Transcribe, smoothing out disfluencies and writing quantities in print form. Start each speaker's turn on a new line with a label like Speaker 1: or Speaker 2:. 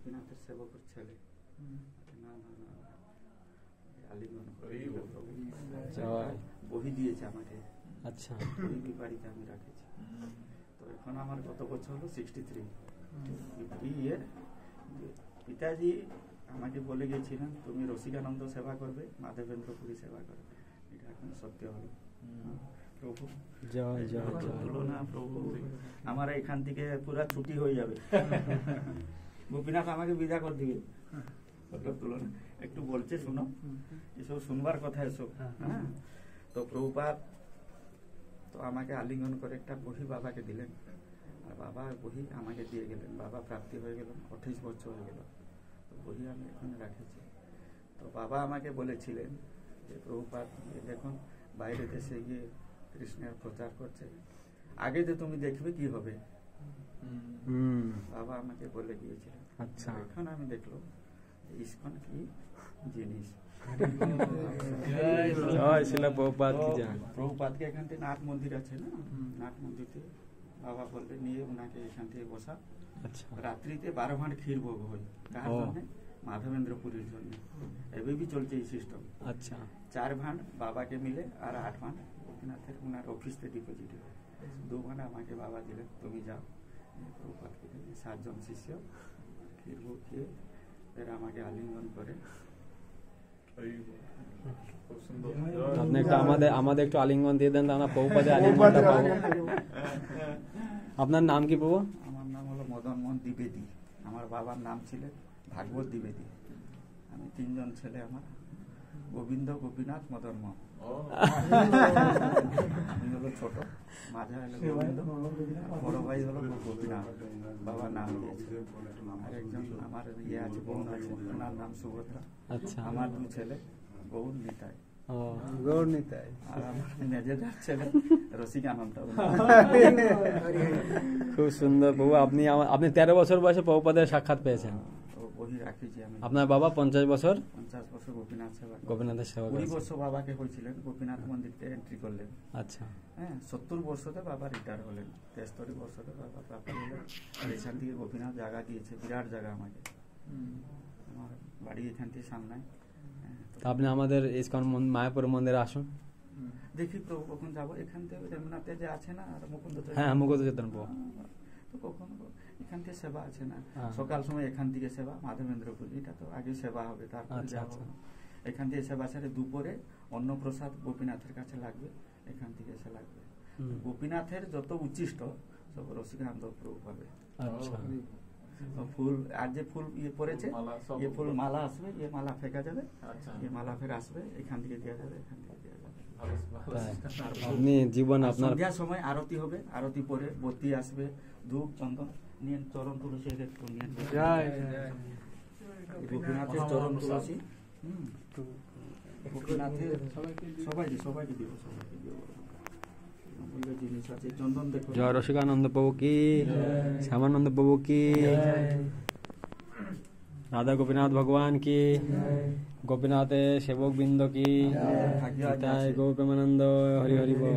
Speaker 1: গোপীনাথের সেবকের ছেলে। না না না, আলিঙ্গন করে বহি দিয়েছে আমাকে।
Speaker 2: আচ্ছা,
Speaker 1: বহি বাড়িতে আমি রাখেছি। তো এখন আমার গত বছর হলো 63 ইয়ার। পিতাজি আমাকে বলে গিয়েছিলেন তুমি রসিকানন্দ সেবা করবে, মাধবেন্দ্র পুরী সেবা করবে। এটা এখন সত্য হলো। প্রভু
Speaker 2: জয় জয় জয়।
Speaker 1: না প্রভু, আমার এখান থেকে পুরা ছুটি হয়ে যাবে। গোপীনাথ আমাকে বিদা করে দিবে। তুলনা একটু বলছে শুনো, এসব শুনবার কথা এসব। হ্যাঁ, তো প্রভুপাদ তো আমাকে আলিঙ্গন করে একটা বহি বাবাকে দিলেন, আর বাবা বহি আমাকে দিয়ে গেলেন। বাবা প্রাপ্তি হয়ে গেল, 28 বছর হয়ে গেল। তো বহি আমি এখানে রাখেছি। তো বাবা আমাকে বলেছিলেন যে প্রভুপাদ দেখুন বাইরে দেশে গিয়ে কৃষ্ণের প্রচার করছে, আগে তো তুমি দেখবে কি হবে। বাবা আমাকে বলে গিয়েছিলেন।
Speaker 2: আচ্ছা,
Speaker 1: এখন আমি দেখলাম ইসকন কি জিনিস।
Speaker 2: জয় শিলা প্রভুপাদ কি জয়।
Speaker 1: প্রভুপাদকে এখান থেকে নাট মন্দির আছে না, নাট মন্দিরে বাবা বললে নিয়ে ওনাকে এখান থেকে বসা।
Speaker 2: আচ্ছা,
Speaker 1: রাত্রিতে 12 ভাঁড় ক্ষীর ভোগ হয়। কার জন্য? মাধবেন্দ্র পুরীর জন্য। এভাবে চলছে এই সিস্টেম।
Speaker 2: আচ্ছা,
Speaker 1: 4 ভাঁড় বাবাকে মিলে আর 8 ভাঁড় গোপীনাথের ওনার অফিসে ডিপোজিট হয়। 2 ভাঁড় আমাকে বাবা দিলেন, তুমি যাও। প্রভুপাদকে 7 জন শিষ্য ক্ষীর ভোগ খেয়ে এরা আমাকে আলিঙ্গন করে।
Speaker 2: আপনি একটু আমাদের একটু আলিঙ্গন দিয়ে দেন, আমরা প্রভুপাদের আলিঙ্গনটা পাবো। আপনার নাম কি প্রভু?
Speaker 1: আমার নাম হলো মদন মোহন দ্বিবেদী। আমার বাবার নাম ছিলেন ভাগবত দ্বিবেদী। আমি 3 জন ছেলে, আমার গোবিন্দ, গোপীনাথ, মদন মোহন। আমি হলো ছোট, মাঝে হলো গোবিন্দ, বড় ভাই হলো গোপীনাথ। বাবার নাম দিয়েছে। আর একজন আমার ইয়ে আছে, বোন আছে, ওনার নাম সুভদ্রা।
Speaker 2: আচ্ছা,
Speaker 1: আমার 2 ছেলে গৌর নিতাই।
Speaker 2: গৌর নিতাই।
Speaker 1: আর আমার মেজেদার ছেলে রসিকানন্দ।
Speaker 2: খুব সুন্দর প্রভু। আপনি 13 বছর বয়সে প্রভুপাদের সাক্ষাৎ পেয়েছেন।
Speaker 1: বহি রাখিছি আমি।
Speaker 2: আপনার বাবা 50 বছর
Speaker 1: গোপীনাথ সেবা,
Speaker 2: গোপীনাথের সেবা
Speaker 1: 20 বছর বাবাকে হয়েছিলেন, গোপীনাথ মন্দিরতে এন্ট্রি করলেন।
Speaker 2: আচ্ছা,
Speaker 1: হ্যাঁ, 70 বছরে বাবা রিটায়ার হলেন। 73 বছরে বাবা প্রাপ্ত হলেন। আর এখান থেকে গোপীনাথ জায়গা দিয়েছে, বিরাট জায়গা আমাকে। আমার বাড়ি এখান থেকে সামনে।
Speaker 2: আপনি আমাদের ইসকন মায়াপুর মন্দিরে আসুন।
Speaker 1: দেখি প্রভু কখন যাবো। এখান থেকে রেমনাতে যে আছে না, মুকুন্দ,
Speaker 2: হ্যাঁ মুকুন্দ চেতন প্রভু,
Speaker 1: তো কখন এখান থেকে সেবা আছে না, সকাল সময় এখান থেকে সেবা, মাধবেন্দ্রপুর এটা তো আগে সেবা হবে, তারপর যাবো। এখান থেকে সেবা সেরে দুপুরে অন্নপ্রসাদ গোপীনাথের কাছে লাগবে, এখান থেকে এসে লাগবে। গোপীনাথের যত উচ্ছিষ্ট সব রসিকানন্দ প্রভু পাবে।
Speaker 2: আচ্ছা,
Speaker 1: ফুল আর যে ফুল ইয়ে পড়েছে, ইয়ে ফুল মালা আসবে, ইয়ে মালা ফেঁকা যাবে, ইয়ে মালা ফের আসবে, এখান থেকে দেওয়া যাবে, এখান থেকে দেওয়া যাবে।
Speaker 2: আপনি জীবন আপনার
Speaker 1: সন্ধ্যার সময় আরতি হবে, আরতি পরে বতি আসবে, ধূপ চন্দন নিয়ে চরণ তুলসী একটু নিয়ে গোপীনাথের চরণ তুলসী, গোপীনাথের সবাইকে দিব, জিনিস আছে চন্দন। দেখো,
Speaker 2: জয় রসিকানন্দ প্রভু কি, শ্যামানন্দ প্রভু কি, রাধা গোপীনাথ ভগবান কি, গোপীনাথের সেবক বৃন্দ কি, গো প্রেমানন্দ, হরি হরি বল।